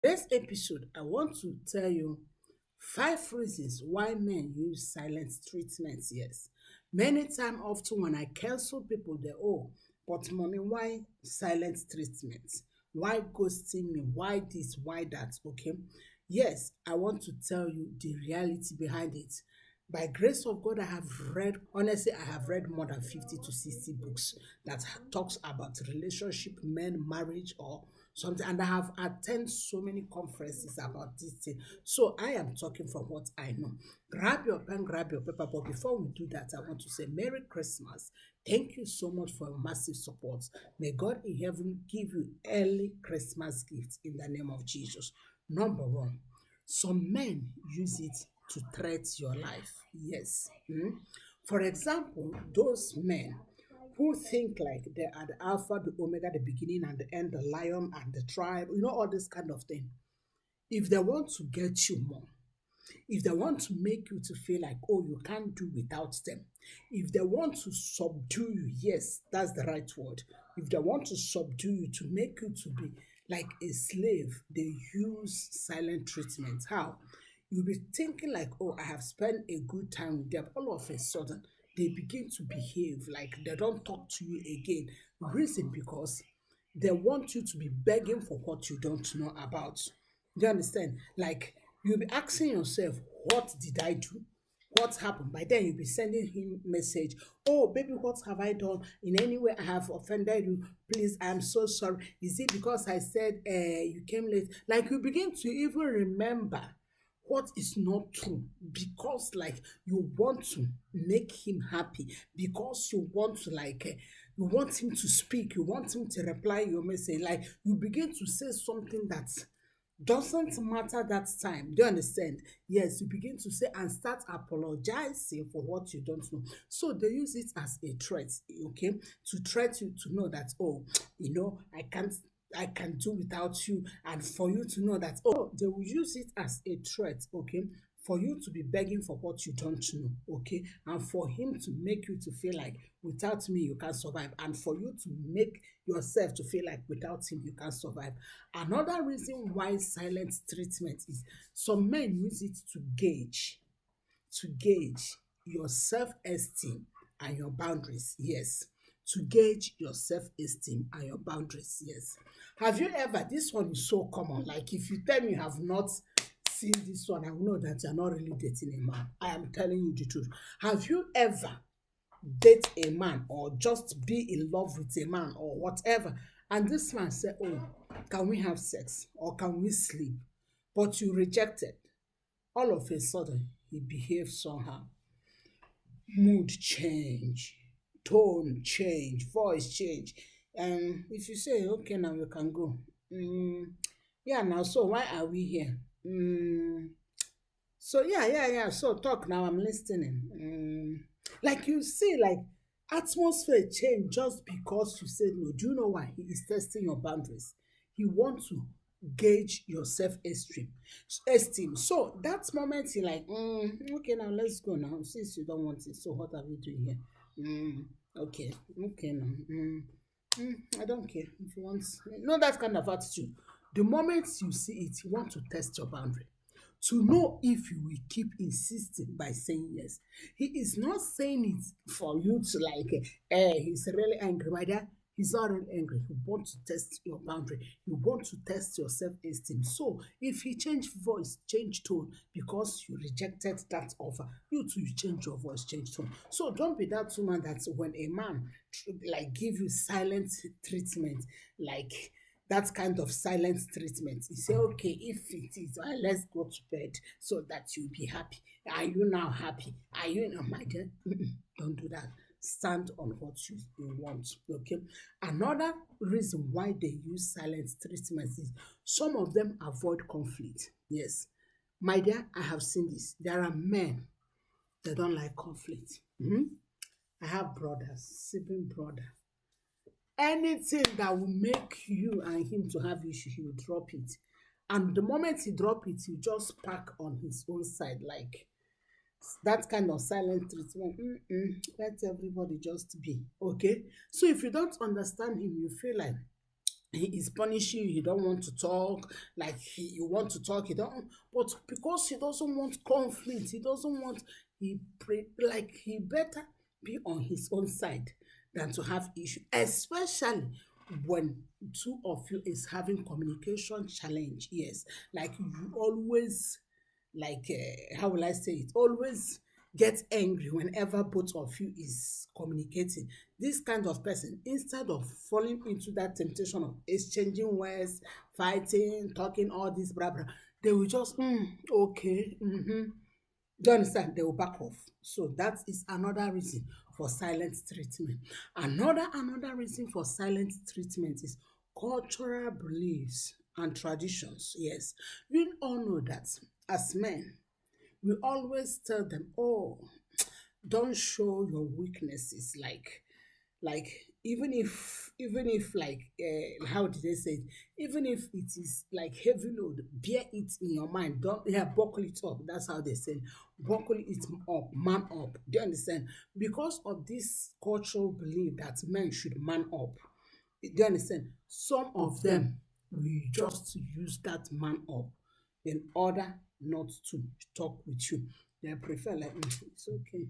This episode, I want to tell you 5 reasons why men use silent treatments. Yes, many times, often when I cancel people, they but mommy, why silent treatments? Why ghosting me? Why this? Why that? Okay, yes, I want to tell you the reality behind it. By grace of God, I have read, honestly, I have read more than 50 to 60 books that talks about relationship, men, marriage, or something. And I have attended so many conferences about this thing. So I am talking from what I know. Grab your pen, grab your paper. But before we do that, I want to say Merry Christmas. Thank you so much for your massive support. May God in heaven give you early Christmas gifts in the name of Jesus. Number one, some men use it to threat your life. Yes. For example, those men who think like they are the Alpha, the Omega, the beginning and the end, the lion and the tribe, all this kind of thing. If they want to get you more, if they want to make you to feel like, oh, you can't do without them, if they want to subdue you, yes, that's the right word. If they want to subdue you to make you to be like a slave, they use silent treatment. How? You'll be thinking like, oh, I have spent a good time with them. All of a sudden, they begin to behave like they don't talk to you again. Reason because they want you to be begging for what you don't know about. Do you understand? Like you'll be asking yourself, what did I do? What happened? By then you'll be sending him message. Oh, baby, what have I done? In any way I have offended you? Please, I'm so sorry. Is it because I said you came late? Like you begin to even remember what is not true because like you want to make him happy because you want to you want him to speak, you want him to reply your message, like you begin to say something that doesn't matter that time. Do you understand? Yes, you begin to say and start apologizing for what you don't know. So they use it as a threat, okay, to threat you to know that, oh, I can do without you, and for you to know that, oh, they will use it as a threat, okay, for you to be begging for what you don't know, okay, and for him to make you to feel like without me you can survive, and for you to make yourself to feel like without him you can survive. Another reason why silent treatment is some men use it to gauge your self-esteem and your boundaries. Yes. To gauge your self-esteem and your boundaries. Yes. Have you ever, this one is so common. Like if you tell me you have not seen this one, I will know that you're not really dating a man. I am telling you the truth. Have you ever date a man or just be in love with a man or whatever, and this man say, oh, can we have sex or can we sleep, but you rejected? All of a sudden he behaves somehow, mood change, tone change, voice change, and if you say okay now we can go, yeah, now so why are we here, so yeah, so talk now, I'm listening. Like you see, like atmosphere change just because you said no. Do you know why? He is testing your boundaries. He wants to gauge your esteem. So that moment he like, okay, now let's go now. Since you don't want it, so what are we doing here? Okay, okay now. I don't care if you want. No, that kind of attitude. The moment you see it, you want to test your boundary to know if you will keep insisting by saying yes. He is not saying it for you to he's really angry. My dear, he's not really angry. He wants to test your boundary. You want to test your self-esteem. So if he change voice, change tone because you rejected that offer, you too you change your voice, change tone. So don't be that woman that when a man like give you silent treatment, like that kind of silent treatment. You say, okay, if it is, let's go to bed so that you'll be happy. Are you now happy? Are you now, my dear? Don't do that. Stand on what you want. Okay. Another reason why they use silent treatment is some of them avoid conflict. Yes. My dear, I have seen this. There are men that don't like conflict. I have brothers, sibling brother. Anything that will make you and him to have issue, he will drop it. And the moment he drop it, he just pack on his own side, like that kind of silent treatment. Let everybody just be okay. So if you don't understand him, you feel like he is punishing you, he don't want to talk, like you want to talk, he don't, but because he doesn't want conflict, he doesn't want, like he better be on his own side than to have issue, especially when two of you is having communication challenge. Yes, like you always, like how will I say it, always get angry whenever both of you is communicating. This kind of person, instead of falling into that temptation of exchanging words, fighting, talking, all this blah blah, they will just okay, do you understand? They will back off. So that is another reason for silent treatment. Another reason for silent treatment is cultural beliefs and traditions. Yes, we all know that as men, we always tell them, oh, don't show your weaknesses, like even if like how did they say it, even if it is like heavy load, bear it in your mind, don't, yeah, buckle it up, that's how they say it. Buckle it up, man up, do you understand? Because of this cultural belief that men should man up, do you understand? Some of them will just use that man up in order not to talk with you. They prefer like it's okay.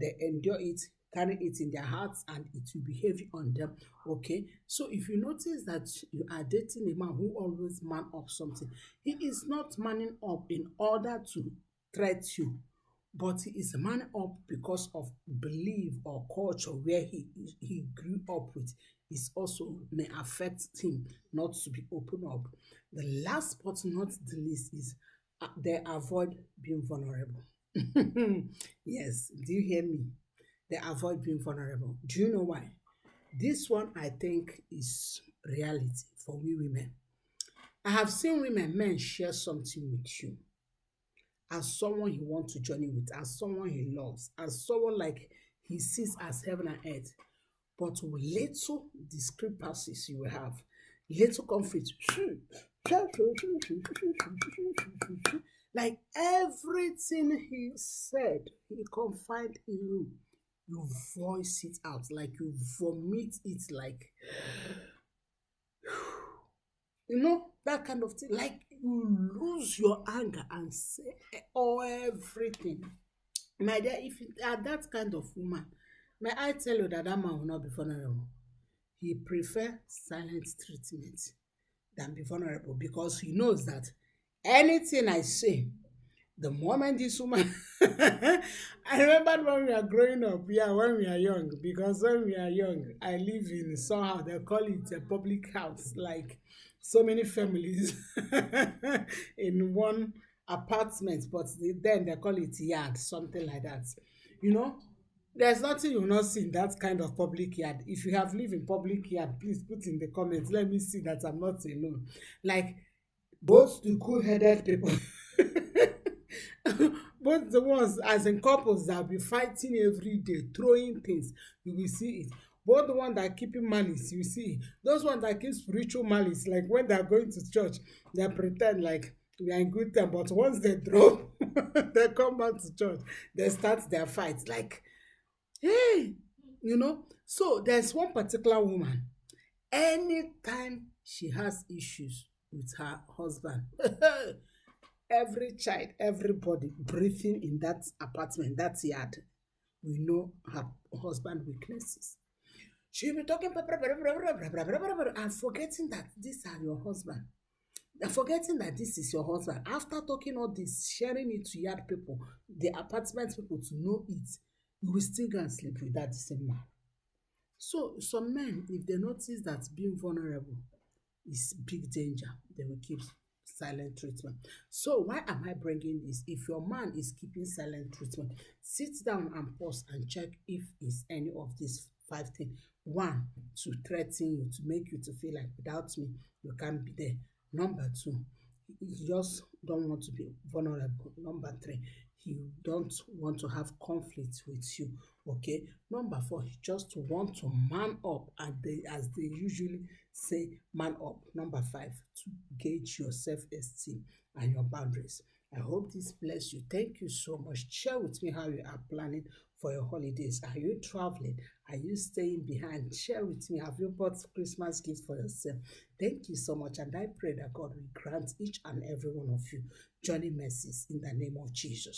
They endure it, carry it in their hearts, and it will be heavy on them. Okay. So if you notice that you are dating a man who always man up something, he is not manning up in order to threat you, but he is man up because of belief or culture where he grew up with. Is also may affect him not to be open up. The last but not the least is they avoid being vulnerable. Yes, do you hear me? They avoid being vulnerable. Do you know why? This one I think is reality for we women. I have seen women, men share something with you as someone he wants to journey with, as someone he loves, as someone like he sees as heaven and earth. But with little discrepancies you will have, little conflict. Like everything he said, he confide in you. You voice it out, like you vomit it, like that kind of thing. Like you lose your anger and say everything. My dear, if you are that kind of woman, may I tell you that that man will not be vulnerable. He prefer silent treatment than be vulnerable because he knows that anything I say, the moment this woman, I remember when we are growing up, yeah, when we are young, because when we are young, I live in somehow they call it a public house, like so many families in one apartment, but then they call it yard, something like that. You know, there's nothing you will not see in that kind of public yard. If you have lived in public yard, please put in the comments. Let me see that I'm not alone. Like both the cool-headed people, both the ones as in couples that will be fighting every day, throwing things, you will see it. Both the one that are keeping malice, you see it. Those ones that keep spiritual malice, like when they are going to church, they pretend like we are in good time, but once they drop, they come back to church, they start their fights. Like, hey, So there's one particular woman. Anytime she has issues with her husband, every child, everybody breathing in that apartment, that yard, we know her husband weaknesses. She'll be talking and forgetting that these are your husband. They're forgetting that this is your husband. After talking all this, sharing it to yard people, the apartment people to know it, you will still go and sleep with that same man. So some men, if they notice that being vulnerable is big danger, they will keep silent treatment. So why am I bringing this? If your man is keeping silent treatment, sit down and pause and check if it's any of these five things. One, to threaten you, to make you to feel like without me, you can't be there. Number two, he just don't want to be vulnerable. Number three, he don't want to have conflict with you. Okay. Number four, he just want to man up, and as they usually say, man up. Number five, to gauge your self-esteem and your boundaries. I hope this bless you. Thank you so much. Share with me how you are planning for your holidays. Are you traveling? Are you staying behind? Share with me. Have you bought Christmas gifts for yourself? Thank you so much. And I pray that God will grant each and every one of you journey mercies in the name of Jesus.